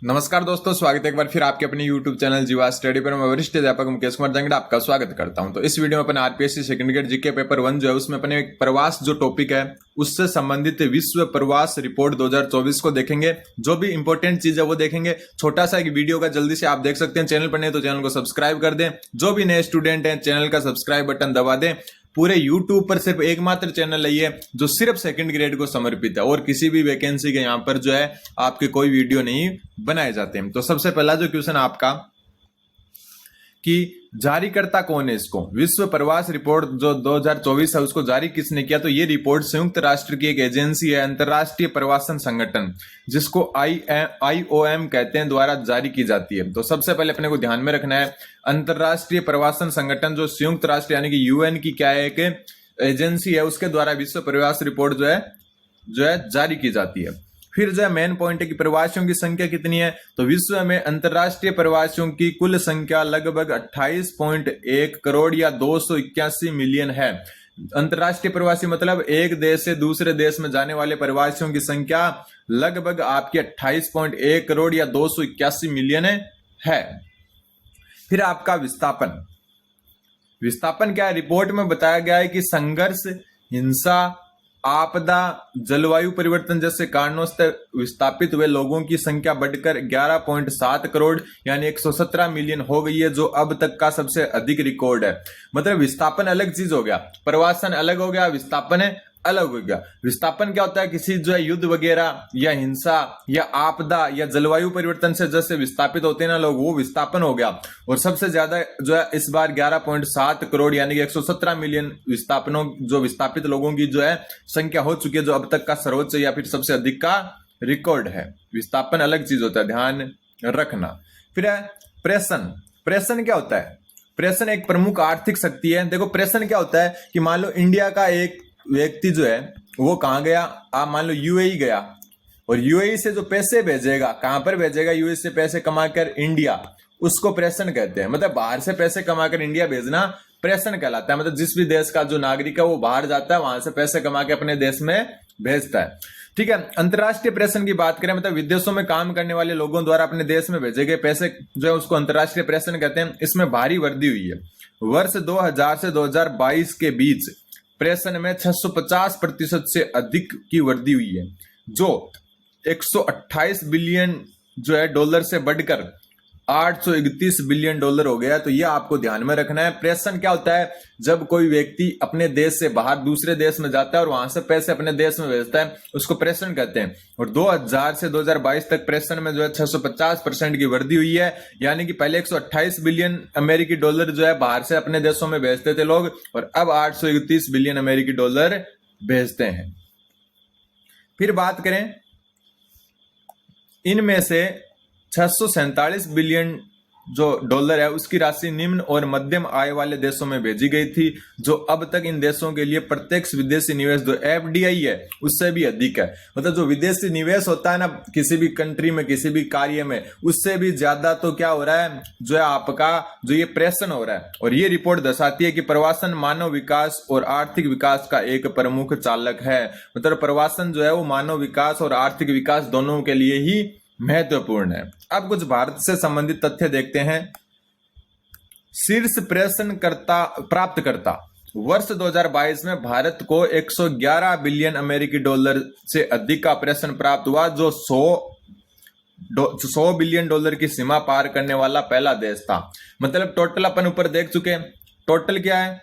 नमस्कार दोस्तों, स्वागत है एक बार फिर आपके अपने YouTube चैनल जीवा स्टडी पर। मैं वरिष्ठ अध्यापक मुकेश कुमार जंगड़ा आपका स्वागत करता हूं। तो इस वीडियो में अपन RPSC second grade GK paper 1 जो है उसमें अपने एक प्रवास जो टॉपिक है उससे संबंधित विश्व प्रवास रिपोर्ट 2024 को देखेंगे। जो भी इंपॉर्टेंट चीज है वो देखेंगे। छोटा सा एक वीडियो का जल्दी से आप देख सकते हैं। चैनल पर नहीं तो चैनल को सब्सक्राइब कर दें। जो भी नए स्टूडेंट हैं चैनल का सब्सक्राइब बटन दबा दें। पूरे YouTube पर सिर्फ एकमात्र चैनल है जो सिर्फ सेकंड ग्रेड को समर्पित है और किसी भी वैकेंसी के यहाँ पर जो है आपके कोई वीडियो नहीं बनाए जाते हैं। तो सबसे पहला जो क्वेश्चन आपका कि जारीकर्ता कौन है इसको, विश्व प्रवास रिपोर्ट जो 2024 है उसको जारी किसने किया। तो ये रिपोर्ट संयुक्त राष्ट्र की एक एजेंसी है, अंतरराष्ट्रीय प्रवासन संगठन जिसको IOM कहते हैं, द्वारा जारी की जाती है। तो सबसे पहले अपने को ध्यान में रखना है, अंतरराष्ट्रीय प्रवासन संगठन जो संयुक्त राष्ट्र यानी कि UN की क्या है, एक एजेंसी है, उसके द्वारा विश्व प्रवास रिपोर्ट जो है जारी की जाती है। फिर जो है मेन पॉइंट है कि प्रवासियों की संख्या कितनी है। तो विश्व में अंतरराष्ट्रीय प्रवासियों की कुल संख्या लगभग 28.1 करोड़ या 281 मिलियन है। अंतरराष्ट्रीय प्रवासी मतलब एक देश से दूसरे देश में जाने वाले प्रवासियों की संख्या लगभग आपकी 28.1 करोड़ या 281 मिलियन है। फिर आपका विस्थापन क्या है, रिपोर्ट में बताया गया है कि संघर्ष, हिंसा, आपदा, जलवायु परिवर्तन जैसे कारणों से विस्थापित हुए लोगों की संख्या बढ़कर 11.7 करोड़ यानी 117 मिलियन हो गई है, जो अब तक का सबसे अधिक रिकॉर्ड है। मतलब विस्थापन अलग चीज हो गया, प्रवासन अलग हो गया, विस्थापन अलग हो गया। विस्थापन क्या होता है, किसी जो है युद्ध वगैरह या हिंसा या आपदा या जलवायु परिवर्तन से जैसे विस्थापित होते हैं ना लोग, वो विस्थापन हो गया। और सबसे ज्यादा जो है इस बार 11.7 करोड़ यानी कि 117 मिलियन विस्थापित लोगों की जो है संख्या हो चुकी है, जो अब तक का सर्वोच्च या फिर सबसे अधिक का रिकॉर्ड है। विस्थापन अलग चीज होता है, ध्यान रखना। फिर है प्रेषण क्या होता है, प्रेषण एक प्रमुख आर्थिक शक्ति है। देखो प्रेषण क्या होता है कि मान लो इंडिया का एक व्यक्ति जो है वो कहां गया, आप मान लो UAE गया और UAE से जो पैसे भेजेगा, कहां पर भेजेगा, UAE से पैसे कमाकर इंडिया, उसको प्रेषण कहते हैं। मतलब बाहर से पैसे कमाकर इंडिया भेजना प्रेषण कहलाता है। मतलब जिस भी देश का जो नागरिक है वो बाहर जाता है, वहां से पैसे कमा के अपने देश में भेजता है। ठीक है। अंतरराष्ट्रीय प्रेषण की बात करें, मतलब विदेशों में काम करने वाले लोगों द्वारा अपने देश में भेजे गए पैसे जो है उसको अंतरराष्ट्रीय प्रेषण कहते हैं। इसमें भारी वृद्धि हुई है। वर्ष 2000 से 2022 के बीच प्रेषण में 650% से अधिक की वृद्धि हुई है, जो 128 बिलियन जो है डॉलर से बढ़कर 831 बिलियन डॉलर हो गया। तो ये आपको ध्यान में रखना है। प्रेषण क्या होता है, जब कोई व्यक्ति अपने देश से बाहर दूसरे देश में जाता है और वहां से पैसे अपने देश में भेजता है, उसको प्रेषण कहते हैं। और 2000 से 2022 तक प्रेषण में जो है 650% की वृद्धि हुई है। यानी कि पहले 128 बिलियन अमेरिकी डॉलर जो है बाहर से अपने देशों में भेजते थे लोग, और अब 831 बिलियन अमेरिकी डॉलर भेजते हैं। फिर बात करें, इनमें से 647 बिलियन जो डॉलर है उसकी राशि निम्न और मध्यम आय वाले देशों में भेजी गई थी, जो अब तक इन देशों के लिए प्रत्यक्ष विदेशी निवेश जो FDI है उससे भी अधिक है। मतलब जो विदेशी निवेश होता है ना किसी भी कंट्री में, किसी भी कार्य में, उससे भी ज्यादा तो क्या हो रहा है, जो है आपका जो ये प्रेषण हो रहा है। और ये रिपोर्ट दर्शाती है कि प्रवासन मानव विकास और आर्थिक विकास का एक प्रमुख चालक है। मतलब प्रवासन जो है वो मानव विकास और आर्थिक विकास दोनों के लिए ही महत्वपूर्ण है। अब कुछ भारत से संबंधित तथ्य देखते हैं। शीर्ष प्रेषण प्राप्तकर्ता वर्ष 2022 में भारत को 111 बिलियन अमेरिकी डॉलर से अधिक का प्रेषण प्राप्त हुआ, जो 100 बिलियन डॉलर की सीमा पार करने वाला पहला देश था। मतलब टोटल अपन ऊपर देख चुके हैं, टोटल क्या है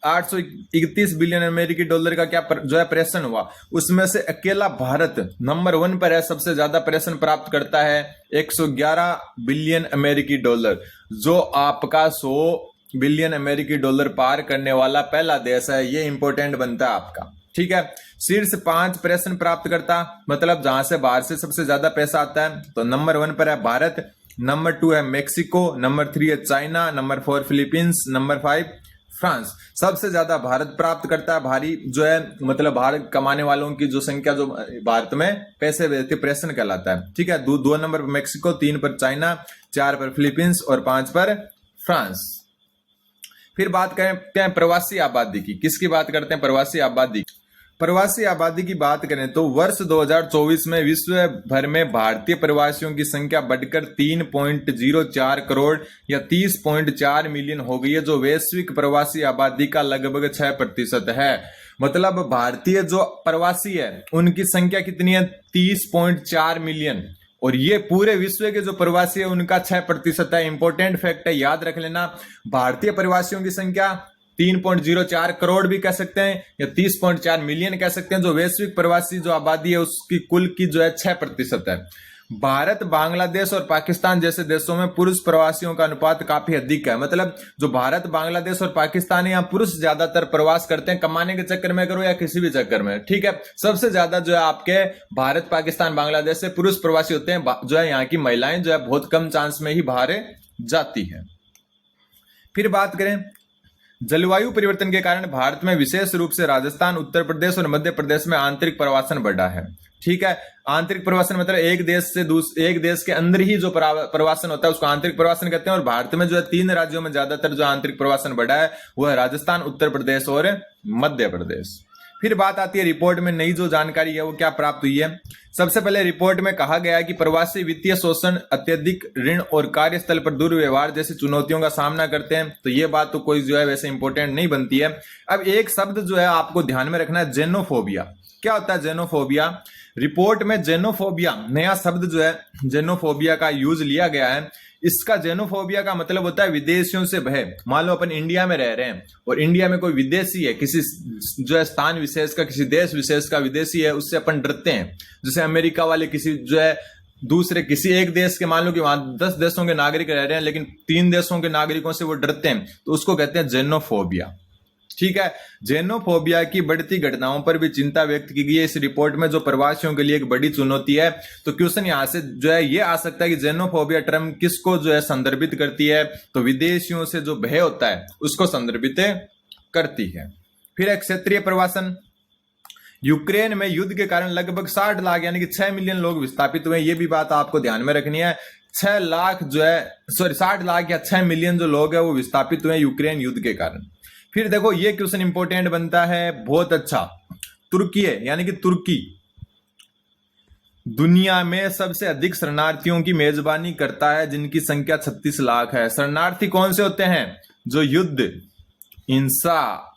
831 बिलियन अमेरिकी डॉलर का क्या जो है प्रेषण हुआ। उसमें से अकेला भारत नंबर 1 पर है, सबसे ज्यादा प्रेषण प्राप्त करता है 111 बिलियन अमेरिकी डॉलर, जो आपका 100 बिलियन अमेरिकी डॉलर पार करने वाला पहला देश है। ये इंपॉर्टेंट बनता है आपका। ठीक है। शीर्ष 5 प्रेषण प्राप्त करता, मतलब जहां से बाहर से सबसे ज्यादा पैसा आता है, तो नंबर 1 पर है भारत, नंबर 2 है मेक्सिको, नंबर 3 है China, number 4 Philippines, number 5 France. सबसे ज्यादा भारत प्राप्त करता है। भारी जो है मतलब भारत कमाने वालों की जो संख्या जो भारत में पैसे भेजते प्रेषण कहलाता है। ठीक है। 2 नंबर पर मेक्सिको, 3 पर चाइना, 4 पर फिलीपींस और 5 पर फ्रांस। फिर बात करते हैं प्रवासी आबादी की। किसकी बात करते हैं, प्रवासी आबादी। प्रवासी आबादी की बात करें तो वर्ष 2024 में विश्व भर में भारतीय प्रवासियों की संख्या बढ़कर 3.04 करोड़ या 30.4 मिलियन हो गई है, जो वैश्विक प्रवासी आबादी का लगभग 6% है। मतलब भारतीय जो प्रवासी है उनकी संख्या कितनी है? 30.4 मिलियन, और ये पूरे विश्व के जो प्रवासी है उनका 6% है। इंपॉर्टेंट फैक्ट है, याद रख लेना। भारतीय प्रवासियों की संख्या 3.04 करोड़ भी कह सकते हैं या 30.4 मिलियन कह सकते हैं, जो वैश्विक प्रवासी जो आबादी है उसकी कुल की जो है 6% है। भारत, बांग्लादेश और पाकिस्तान जैसे देशों में पुरुष प्रवासियों का अनुपात काफी अधिक है। मतलब जो भारत, बांग्लादेश और पाकिस्तान है, यहाँ पुरुष ज्यादातर प्रवास करते हैं, कमाने के चक्कर में करो या किसी भी चक्कर में, ठीक है। सबसे ज्यादा जो है आपके भारत, पाकिस्तान, बांग्लादेश से पुरुष प्रवासी होते हैं। जो है यहाँ की महिलाएं जो है बहुत कम चांस में ही बाहर जाती है। फिर बात करें जलवायु परिवर्तन के कारण भारत में विशेष रूप से राजस्थान, उत्तर प्रदेश और मध्य प्रदेश में आंतरिक प्रवासन बढ़ा है। ठीक है, आंतरिक प्रवासन मतलब एक देश के अंदर ही जो प्रवासन होता है उसको आंतरिक प्रवासन कहते हैं। और भारत में जो है 3 राज्यों में ज्यादातर जो आंतरिक प्रवासन बढ़ा है वो है राजस्थान, उत्तर प्रदेश और मध्य प्रदेश। फिर बात आती है रिपोर्ट में नई जो जानकारी है वो क्या प्राप्त हुई है। सबसे पहले रिपोर्ट में कहा गया है कि प्रवासी वित्तीय शोषण, अत्यधिक ऋण और कार्यस्थल पर दुर्व्यवहार जैसी चुनौतियों का सामना करते हैं। तो ये बात तो कोई जो है वैसे इंपॉर्टेंट नहीं बनती है। अब एक शब्द जो है आपको ध्यान में रखना है, जेनोफोबिया। क्या होता है जेनोफोबिया? रिपोर्ट में जेनोफोबिया नया शब्द जो है जेनोफोबिया का यूज लिया गया है। इसका जेनोफोबिया का मतलब होता है विदेशियों से भय। मान लो अपन इंडिया में रह रहे हैं और इंडिया में कोई विदेशी है, किसी जो है स्थान विशेष का, किसी देश विशेष का विदेशी है, उससे अपन डरते हैं। जैसे अमेरिका वाले किसी जो है दूसरे किसी एक देश के, मान लो कि वहां 10 देशों के नागरिक रह रहे हैं लेकिन 3 देशों के नागरिकों से वो डरते हैं, तो उसको कहते हैं जेनोफोबिया। ठीक है, जेनोफोबिया की बढ़ती घटनाओं पर भी चिंता व्यक्त की गई है इस रिपोर्ट में, जो प्रवासियों के लिए एक बड़ी चुनौती है। तो क्वेश्चन यहां से जो है ये आ सकता है कि जेनोफोबिया टर्म किसको जो है संदर्भित करती है? तो विदेशियों से जो भय होता है उसको संदर्भित करती है। फिर एक क्षेत्रीय प्रवासन। यूक्रेन में युद्ध के कारण लगभग 60 लाख यानी कि 6 मिलियन लोग विस्थापित हुए। ये भी बात आपको ध्यान में रखनी है। 6 लाख जो है 60 लाख या 6 मिलियन जो लोग हैं वो विस्थापित हुए यूक्रेन युद्ध के कारण। फिर देखो ये क्वेश्चन इंपॉर्टेंट बनता है, बहुत अच्छा। तुर्की है यानी कि तुर्की दुनिया में सबसे अधिक शरणार्थियों की मेजबानी करता है, जिनकी संख्या 36 लाख है। शरणार्थी कौन से होते हैं? जो युद्ध, हिंसा,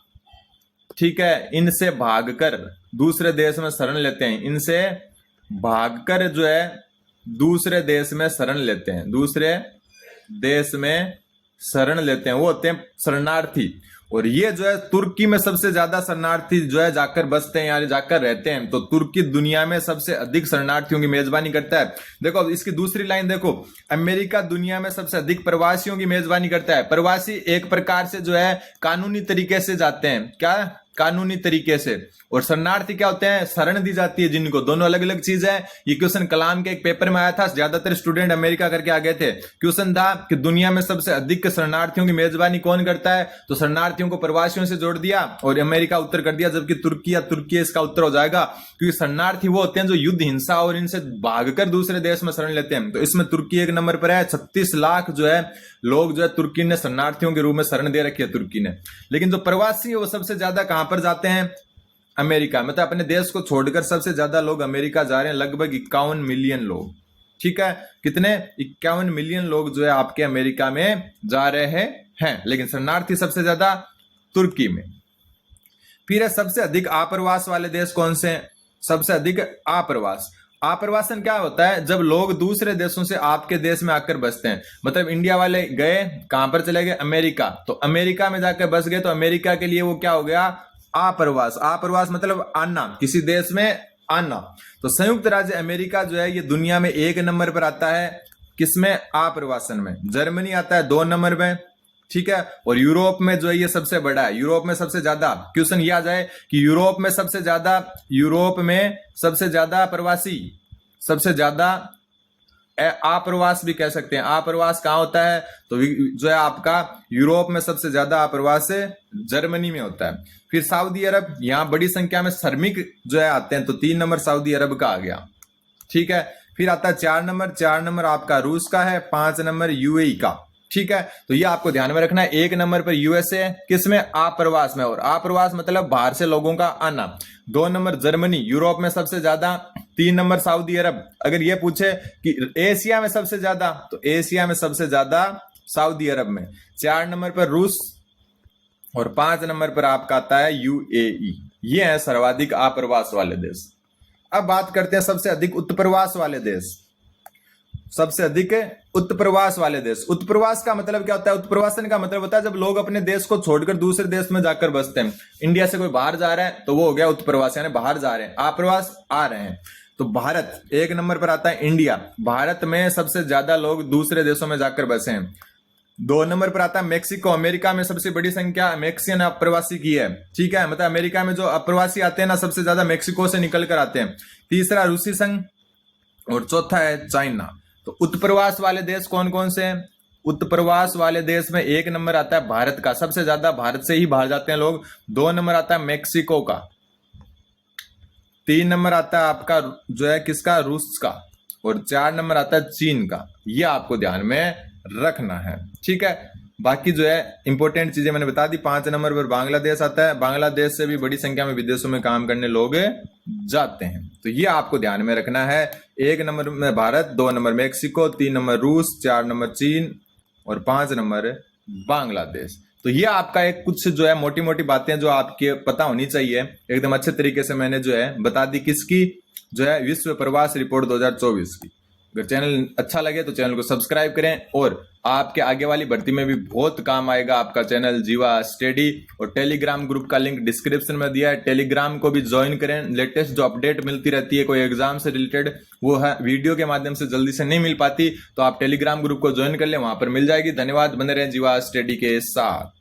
ठीक है, इनसे भागकर दूसरे देश में शरण लेते हैं। इनसे भागकर जो है दूसरे देश में शरण लेते हैं, दूसरे देश में शरण लेते हैं, वो होते हैं शरणार्थी। और ये जो है तुर्की में सबसे ज्यादा शरणार्थी जो है जाकर बसते हैं, यानी जाकर रहते हैं। तो तुर्की दुनिया में सबसे अधिक शरणार्थियों की मेजबानी करता है। देखो अब इसकी दूसरी लाइन देखो, अमेरिका दुनिया में सबसे अधिक प्रवासियों की मेजबानी करता है। प्रवासी एक प्रकार से जो है कानूनी तरीके से जाते हैं, क्या कानूनी तरीके से, और शरणार्थी क्या होते हैं? शरण दी जाती है जिनको। दोनों अलग अलग चीज है। ये क्वेश्चन कलाम के एक पेपर में आया था, ज्यादातर स्टूडेंट अमेरिका करके आ गए थे। क्वेश्चन था कि दुनिया में सबसे अधिक शरणार्थियों की मेजबानी कौन करता है? तो शरणार्थियों को प्रवासियों से जोड़ दिया और अमेरिका उत्तर कर दिया, जबकि तुर्की इसका उत्तर हो जाएगा, क्योंकि शरणार्थी वो होते हैं जो युद्ध, हिंसा और इनसे भागकर दूसरे देश में शरण लेते हैं। तो इसमें तुर्की एक नंबर पर है। 36 लाख जो है लोग जो है तुर्की ने शरणार्थियों के रूप में शरण दे रखी है तुर्की ने। लेकिन जो प्रवासी है वो सबसे ज्यादा कहां पर जाते हैं? अमेरिका। मतलब अपने देश को छोड़कर सबसे ज्यादा लोग अमेरिका जा रहे हैं, लगभग 51 मिलियन लोग। ठीक है, कितने? 51 मिलियन लोग जो है आपके अमेरिका में जा रहे हैं, लेकिन शरणार्थी सबसे ज्यादा तुर्की में। फिर है सबसे अधिक आप्रवास वाले देश कौन से हैं? सबसे अधिक आप्रवास। आप्रवासन क्या होता है? जब लोग दूसरे देशों से आपके देश में आकर बसते हैं। मतलब इंडिया वाले गए कहां पर चले गए? अमेरिका। तो अमेरिका में जाकर बस गए, तो अमेरिका के लिए वो क्या हो गया? आप्रवास। आप्रवास मतलब आना, किसी देश में आना। तो संयुक्त राज्य अमेरिका जो है ये दुनिया में 1 नंबर पर आता है। किसमें? आप्रवासन में। जर्मनी आता है 2 नंबर में। ठीक है, और यूरोप में जो है ये सबसे बड़ा है। यूरोप में सबसे ज्यादा, क्वेश्चन ये आ जाए कि यूरोप में सबसे ज्यादा प्रवासी, सबसे ज्यादा आप्रवास भी कह सकते हैं। आप्रवास कहां होता है? तो जो है आपका यूरोप में सबसे ज्यादा आप्रवास जर्मनी में होता है। फिर सऊदी अरब, यहां बड़ी संख्या में श्रमिक जो है आते हैं, तो 3 नंबर सऊदी अरब का आ गया। ठीक है, फिर आता है 4 नंबर। 4 नंबर आपका रूस का है, 5 नंबर यूएई का। ठीक है, तो ये आपको ध्यान में रखना है। 1 नंबर पर यूएसए है, किसमें? आप्रवास में, और आप्रवास मतलब बाहर से लोगों का आना। 2 नंबर जर्मनी, यूरोप में सबसे ज्यादा। 3 नंबर सऊदी अरब। अगर ये पूछे कि एशिया में सबसे ज्यादा, तो एशिया में सबसे ज्यादा सऊदी अरब में। 4 नंबर पर रूस, और 5 नंबर पर आपका आता है यूएई। ये है सर्वाधिक आप्रवास वाले देश। अब बात करते हैं सबसे अधिक उत्प्रवास वाले देश। सबसे अधिक उत्प्रवास वाले देश। उत्प्रवास का मतलब क्या होता है? उत्प्रवासन का मतलब होता है जब लोग अपने देश को छोड़कर दूसरे देश में जाकर बसते हैं। इंडिया से कोई बाहर जा रहा है तो वो हो गया उत्प्रवास, यानी बाहर जा रहे हैं। आप्रवास आ रहे हैं। तो भारत 1 नंबर पर आता है इंडिया। भारत में सबसे ज्यादा लोग दूसरे देशों में जाकर बसे हैं। 2 नंबर पर आता है मेक्सिको। अमेरिका में सबसे बड़ी संख्या मैक्सियन अप्रवासी की है। ठीक है, मतलब अमेरिका में जो अप्रवासी आते हैं ना, सबसे ज्यादा मेक्सिको से निकल कर आते हैं। तीसरा रूसी संघ, और चौथा है चाइना। तो उत्प्रवास वाले देश कौन कौन से हैं? उत्प्रवास वाले देश में 1 नंबर आता है भारत का, सबसे ज्यादा भारत से ही बाहर जाते हैं लोग। 2 नंबर आता है मेक्सिको का। 3 नंबर आता है आपका जो है किसका? रूस का। और 4 नंबर आता है चीन का। ये आपको ध्यान में रखना है। ठीक है, बाकी जो है इंपॉर्टेंट चीजें मैंने बता दी। 5 नंबर पर बांग्लादेश आता है। बांग्लादेश से भी बड़ी संख्या में विदेशों में काम करने लोग जाते हैं, तो ये आपको ध्यान में रखना है। 1 नंबर में भारत, 2 नंबर मेक्सिको, 3 नंबर रूस, 4 नंबर चीन, और 5 नंबर बांग्लादेश। तो ये आपका एक कुछ जो है मोटी मोटी बातें जो आपके पता होनी चाहिए, एकदम अच्छे तरीके से मैंने जो है बता दी। किसकी? जो है विश्व प्रवास रिपोर्ट 2024 की। अगर चैनल अच्छा लगे तो चैनल को सब्सक्राइब करें, और आपके आगे वाली भर्ती में भी बहुत काम आएगा आपका चैनल जीवा स्टडी। और टेलीग्राम ग्रुप का लिंक डिस्क्रिप्शन में दिया है, टेलीग्राम को भी ज्वाइन करें। लेटेस्ट जो अपडेट मिलती रहती है कोई एग्जाम से रिलेटेड, वो है वीडियो के माध्यम से जल्दी से नहीं मिल पाती, तो आप टेलीग्राम ग्रुप को ज्वाइन कर लें, वहां पर मिल जाएगी। धन्यवाद, बने रहें जीवा स्टडी के साथ।